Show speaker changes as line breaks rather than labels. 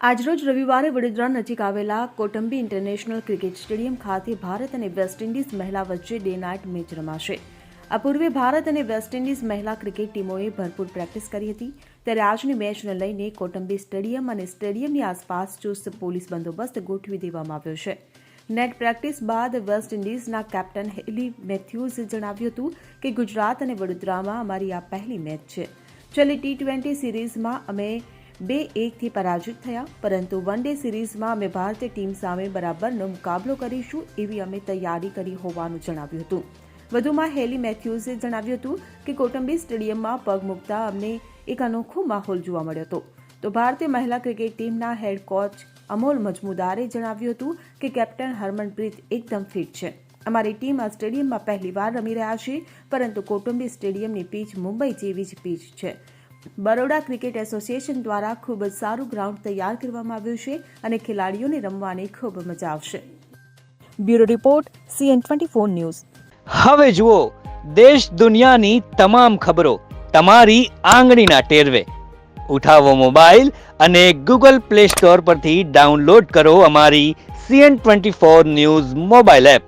આજરોજ રવિવારે વડોદરા નજીક આવેલા કોટંબી ઇન્ટરનેશનલ ક્રિકેટ સ્ટેડિયમ ખાતે ભારત અને વેસ્ટ ઇન્ડિઝ મહિલા વચ્ચે ડે નાઇટ મેચ રમાશે. આ પૂર્વે ભારત અને વેસ્ટ ઇન્ડિઝ મહિલા ક્રિકેટ ટીમોએ ભરપૂર પ્રેક્ટિસ કરી હતી. ત્યારે આજની મેચને લઈને કોટંબી સ્ટેડિયમ અને સ્ટેડિયમની આસપાસ ચુસ્ત પોલીસ બંદોબસ્ત ગોઠવી દેવામાં આવ્યો છે. નેટ પ્રેક્ટિસ બાદ વેસ્ટ ઇન્ડિઝના કેપ્ટન હેલી મેથ્યુઝે જણાવ્યું હતું કે ગુજરાત અને વડોદરામાં અમારી આ પહેલી મેચ છે. છેલ્લી T20 સિરીઝમાં અમે 2-1 પરાજિત થયા, પરંતુ વન ડે સિરીઝમાં અમે ભારતીય ટીમ સામે બરાબરનો મુકાબલો કરીશું એવી અમે તૈયારી કરી હોવાનું જણાવ્યું હતું. વધુમાં હેલી મેથ્યુઝે જણાવ્યું હતું કે કોટંબી સ્ટેડિયમમાં પગ મૂકતા અમને એક અનોખો માહોલ જોવા મળ્યો હતો. તો ભારતીય મહિલા ક્રિકેટ ટીમના હેડ કોચ અમોલ મજમુદારે જણાવ્યું હતું કે કેપ્ટન હરમનપ્રીત એકદમ ફિટ છે. અમારી ટીમ આ સ્ટેડિયમમાં પહેલીવાર રમી રહ્યા છે, પરંતુ કોટંબી સ્ટેડિયમની પીચ મુંબઈ જેવી જ પીચ છે. બરોડા ક્રિકેટ એસોસિએશન દ્વારા ખૂબ જ સારું ગ્રાઉન્ડ તૈયાર કરવામાં આવ્યું છે અને ખેલાડીઓને રમવાની ખૂબ મજા આવશે. Bureau report CN24 news.
હવે જુઓ દેશ દુનિયાની તમામ ખબરો તમારી આંગળીના ટેરવે. ઉઠાવો મોબાઈલ અને Google Play Store પરથી ડાઉનલોડ કરો અમારી CN24 ન્યૂઝ મોબાઈલ એપ.